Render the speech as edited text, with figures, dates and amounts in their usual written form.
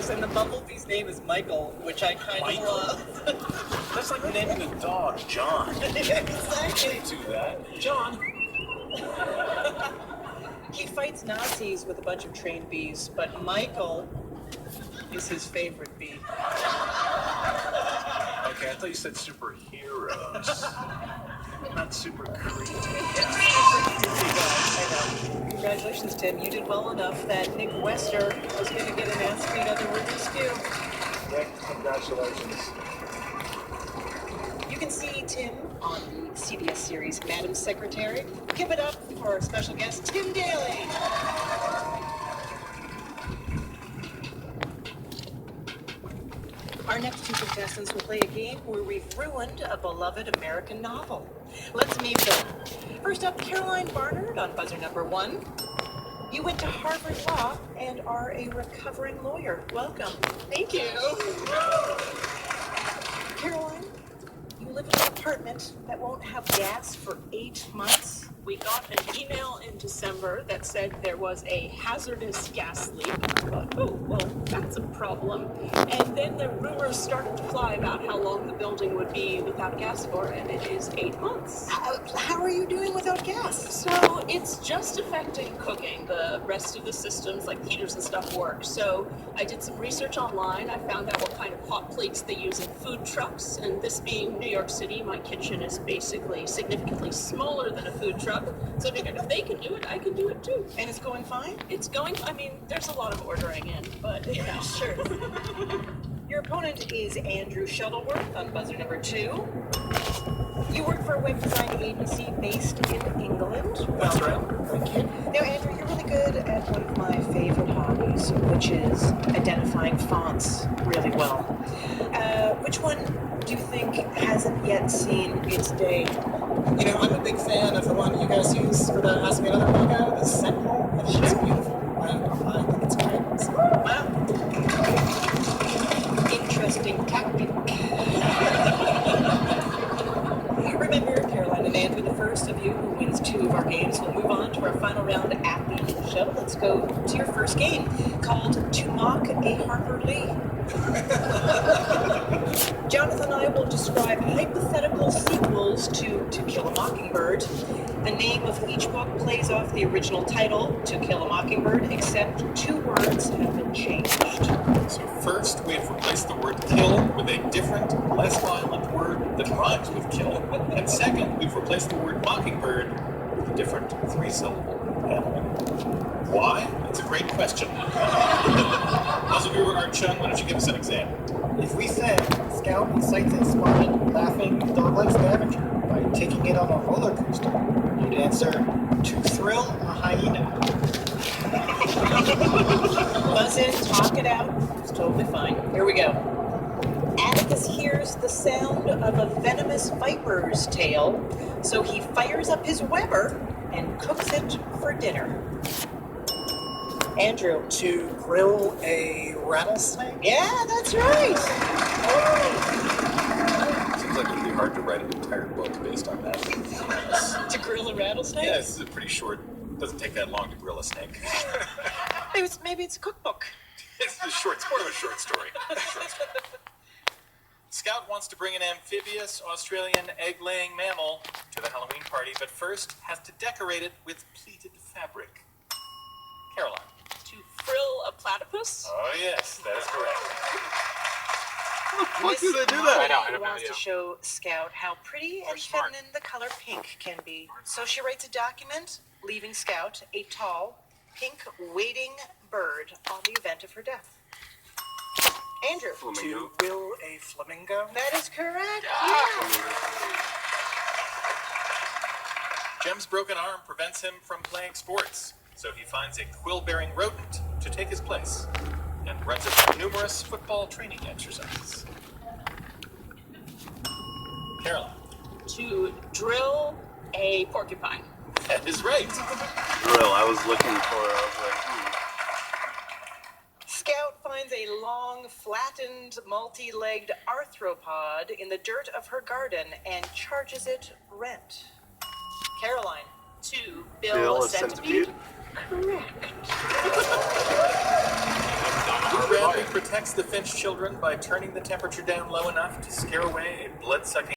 Yes, and the bumblebee's name is Michael, which I kind of love. That's like naming a dog John. Exactly. Do that. John. He fights Nazis with a bunch of trained bees, but Michael is his favorite bee. Okay, I thought you said superheroes. Not super creepy. I know. Congratulations, Tim. You did well enough that Nick Wester was going to get an Ask Me Another Word this too. Nick, congratulations. You can see Tim on the CBS series Madam Secretary. Give it up for our special guest, Tim Daly. Our next two contestants will play a game where we've ruined a beloved American novel. Let's meet them. First up, Caroline Barnard on buzzer number 1. You went to Harvard Law and are a recovering lawyer. Welcome. Thank you. Caroline, you live in an apartment that won't have gas for 8 months. We got an email in December that said there was a hazardous gas leak. I thought, oh, well, that's a problem. And then the rumors started to fly about how long the building would be without gas for, and it is 8 months. How are you doing without gas? So it's just affecting cooking. The rest of the systems, like heaters and stuff, work. So I did some research online. I found out what kind of hot plates they use in food trucks. And this being New York City, my kitchen is basically significantly smaller than a food truck. So I figured if they can do it, I can do it too. And it's going fine? It's going, I mean, there's a lot of ordering in, but you know. Sure. Your opponent is Andrew Shuttleworth on buzzer number 2. You work for a web design agency based in England. That's right. Thank you. Now, Andrew, you're really good at one of my favorite hobbies, which is identifying fonts really well. Which one do you think hasn't yet seen its day? You know, I'm a big fan of the one you guys use for the Ask Me Another logo, the Sentinel. I think it's beautiful. I think it's great. So, Wow. Interesting tactic. Remember, Caroline and Andrew, the first of you who wins 2 of our games will move on to our final round at the end of the show. Let's go to your first game, called To Mock a Harper Lee. Jonathan and I will describe hypothetical sequels to Kill a Mockingbird. The name of each book plays off the original title, To Kill a Mockingbird, except 2 words have been changed. So first, we have replaced the word kill with a different, less violent word that rhymes with kill. And second, we've replaced the word mockingbird with a different 3-syllable animal. Why? That's a great question. Those of you who are Chung, why don't you give us an example? if we said Scout incites a spotted, laughing, dog-like scavenger by taking it on a roller coaster, you'd answer, to thrill a hyena. Buzz in, talk it out. It's totally fine. Here we go. Atticus hears the sound of a venomous viper's tail, so he fires up his Weber and cooks it for dinner. Andrew. To grill a rattlesnake? Yeah, that's right. Seems like it would be hard to write an entire book based on that. To grill a rattlesnake? Yeah, this is a pretty short. Doesn't take that long to grill a snake. Maybe it's a cookbook. It's a short, it's more of a short story. Scout wants to bring an amphibious Australian egg-laying mammal to the Halloween party, but first has to decorate it with pleated fabric. Caroline. To frill a platypus? Oh yes, that is correct. Miss do they do that? Molly I know, wants yeah. to show Scout how pretty and smart. feminine the color pink can be. So she writes a document leaving Scout a tall, pink waiting bird on the event of her death. Andrew. To grill a flamingo? That is correct. Jem's broken arm prevents him from playing sports, so he finds a quill-bearing rodent to take his place and runs it through numerous football training exercises. Caroline. To drill a porcupine. That is right. Drill. I was looking for. I was like, Scout finds a long, flattened, multi-legged arthropod in the dirt of her garden and charges it rent. Caroline. To Bill bill a a centipede. centipede? Correct. Who Poppy protects the Finch children by turning the temperature down low enough to scare away a blood-sucking